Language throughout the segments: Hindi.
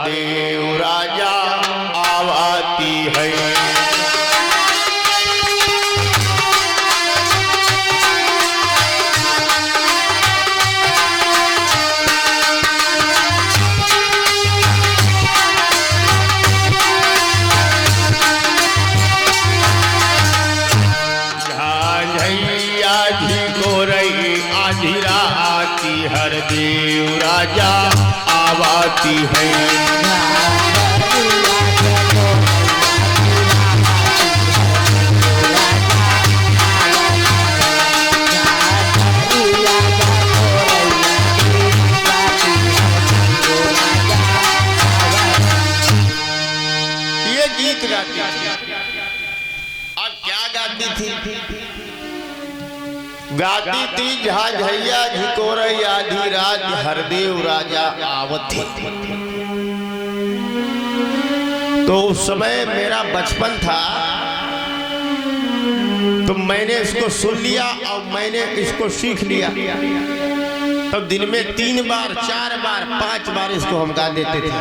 हरदेव राजा आवाती है। आधी राती हरदेव राजा आवाती है। ये गीत गाती थी। अब क्या गाती थी? गाती थी झाझैया झिकोरई आधी रात हरदेव राजा आवत थी। तो उस समय मेरा बचपन था, तो मैंने इसको सुन लिया और मैंने इसको सीख लिया। तब दिन में 3 बार 4 बार 5 बार इसको हम गा देते थे।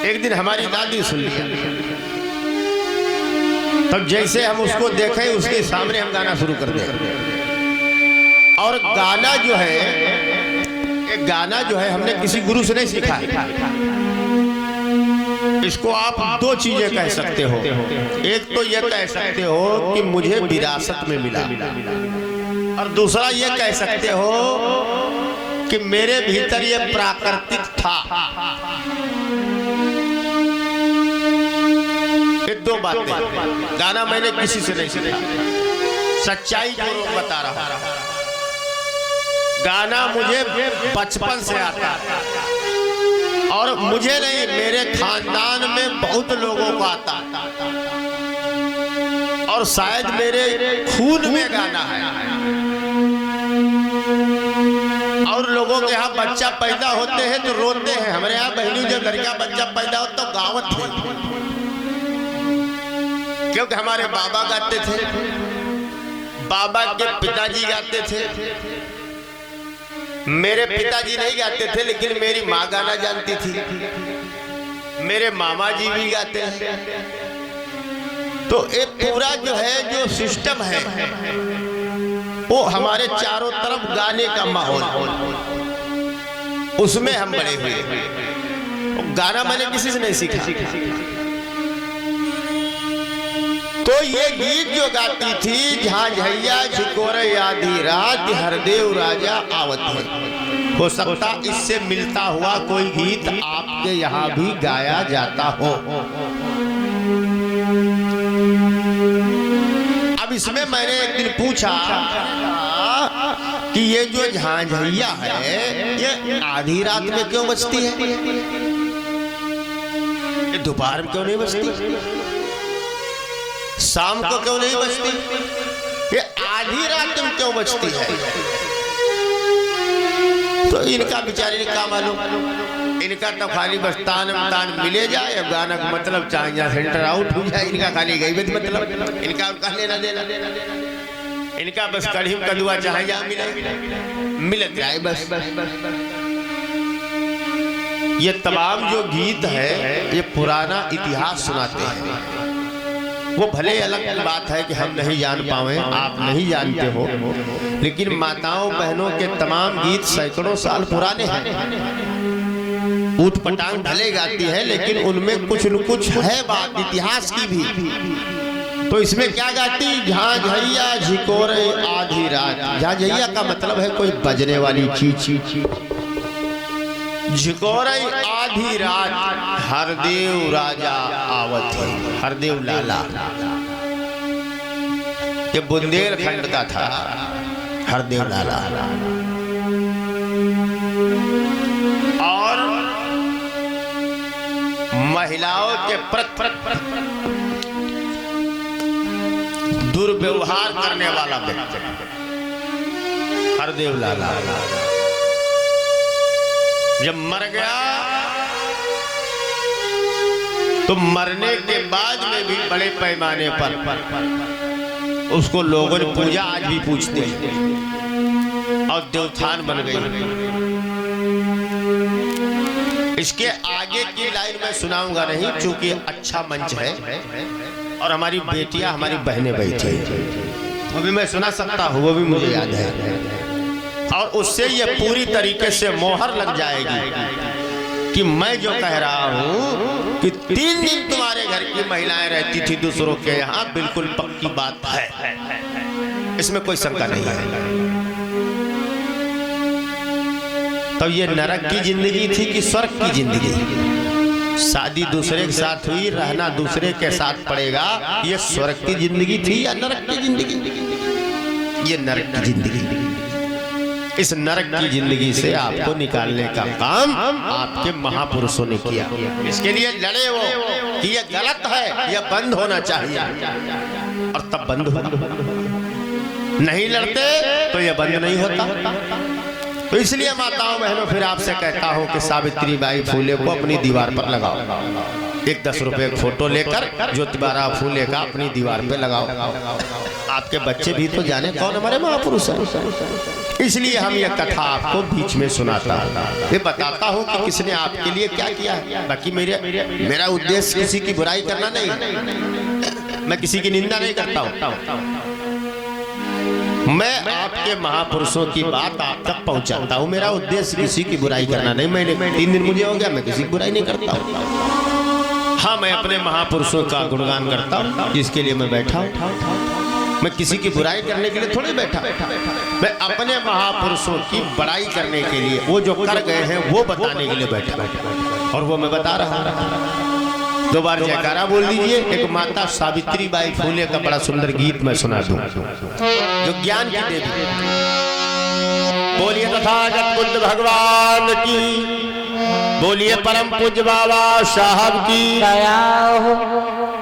एक दिन हमारी दादी सुन लिया, तब जैसे हम उसको देखें उसके सामने हम गाना शुरू कर दें। और गाना जो है, एक गाना जो है हमने किसी गुरु से नहीं सीखा है। इसको आप 2 चीजें कह सकते हो। एक तो ये कह सकते हो कि मुझे विरासत में मिला, और दूसरा ये कह सकते हो कि मेरे भीतर ये प्राकृतिक था। ये 2 बातें। गाना मैंने किसी से नहीं सीखा, सच्चाई को बता रहा। गाना मुझे बचपन से आता, और मुझे नहीं, मेरे खानदान में बहुत लोगों को आता, और शायद मेरे खून में गाना है। और लोगों के यहाँ बच्चा पैदा होते हैं तो रोते हैं। हमारे यहाँ बहनों जब लड़का बच्चा पैदा हो तो गावत है, क्योंकि हमारे बाबा गाते थे, बाबा के पिताजी गाते थे। मेरे पिताजी नहीं गाते थे, लेकिन मेरी माँ गाना जानती थी। मेरे मामा जी भी गाते हैं। तो एक पूरा जो है, जो सिस्टम है, वो हमारे चारों तरफ गाने का माहौल, उसमें हम बड़े हुए। गाना मैंने किसी से नहीं सीखा। तो ये गीत जो गाती थी, झाझैया झिकोरई आधी रात हरदेव राजा आवत है, हो सकता इससे मिलता हुआ कोई गीत आपके यहाँ भी गाया जाता हो। अब इसमें मैंने एक दिन पूछा कि ये जो झाझैया है, ये आधी रात में क्यों बजती है? ये दोपहर में क्यों नहीं बजती? शाम को क्यों नहीं बजती? ये आधी रात में क्यों बजती है? तो इनका बेचारे ने क्या मालूम, इनका तो खाली बस तान मिले जाए, गाना का मतलब चाहे यहाँ सेंटर आउट हो जाए, इनका खाली गईबत मतलब, इनका उनका लेना देना, इनका बस कढ़ी कदुआ चाहे यहाँ मिल जाए बस। ये तमाम जो गीत है, ये पुराना इतिहास सुनाते हैं। वो भले अलग बात है कि हम नहीं जान पावे, आप नहीं जानते हो, लेकिन माताओं बहनों के तमाम गीत सैकड़ों साल पुराने हैं। ऊट पटांग भले गाती है, लेकिन उनमें कुछ न कुछ है बात इतिहास की भी। तो इसमें क्या गाती? झाझैया झिकोरई आधी रात। झाझैया का मतलब है कोई बजने वाली चीज। झिकोरई आधी रात हरदेव राजा आवत है, हरदेव लाला। ये बुंदेलखंड का था हरदेव लाला। और महिलाओं के प्रति दुर्व्यवहार करने वाला व्यक्ति हरदेव लाला जब मर गया, तो मरने के बाद में भी बड़े पैमाने पर उसको लोगों ने पूजा, आज भी पूछते हैं, और देवथान बन गई। इसके आगे की लाइन मैं सुनाऊंगा नहीं, चूंकि अच्छा मंच है और हमारी बेटियां हमारी बहनें बैठी, अभी मैं सुना सकता हूँ, वो भी मुझे याद है। और उससे ये पूरी तरीके से मोहर लग जाएगी कि मैं जो कह रहा हूँ कि 3 दिन तुम्हारे घर की महिलाएं रहती थी दूसरों के यहाँ, बिल्कुल पक्की बात है, इसमें कोई शंका नहीं है। तो ये नरक की जिंदगी थी कि स्वर्ग की जिंदगी? शादी दूसरे के साथ हुई, रहना दूसरे के साथ पड़ेगा, ये स्वर्ग की जिंदगी थी या नरक की जिंदगी? ये नरक की जिंदगी। इस नरक की जिंदगी से आपको निकालने का काम आपके महापुरुषों ने किया। इसके लिए लड़े वो कि ये गलत है, ये बंद होना चाहिए, और तब बंद हुआ। नहीं लड़ते तो ये बंद नहीं होता। तो इसलिए माताओं बहनों फिर आपसे कहता हूं कि सावित्री बाई फूले को अपनी दीवार पर लगाओ। एक 10 रुपए फोटो लेकर ज्योतिबा फूले का अपनी दीवार पे लगाओ। आपके बच्चे भी तो जाने कौन हमारे महापुरुष हैं। इसलिए हम ये कथा आपको बीच में सुनाता हूँ, ये बताता हूँ कि किसने आपके लिए क्या किया है। बाकी मेरा उद्देश्य किसी की बुराई करना नहीं, मैं किसी की निंदा नहीं करता हूँ, मैं आपके महापुरुषों की बात आप तक पहुंचाता हूं। मेरा उद्देश्य किसी की बुराई करना नहीं। मैंने 3 दिन मुझे हो गया, मैं किसी की बुराई नहीं करता हूं। हाँ, मैं अपने महापुरुषों का गुणगान करता हूं, जिसके लिए मैं बैठा हूं। मैं किसी की बुराई करने के लिए थोड़ी बैठा, मैं अपने महापुरुषों की बड़ाई करने के लिए, वो जो कर गए हैं वो बताने के लिए बैठा, और वो मैं बता रहा हूं। 2 बार जयकारा बोल दीजिए। एक माता सावित्री बाई फूले का बड़ा सुंदर गीत मैं सुना दूं, जो ज्ञान की देवी। बोलिए तथागत बुद्ध भगवान की, बोलिए परम पूज्य बाबा साहब की दया हो।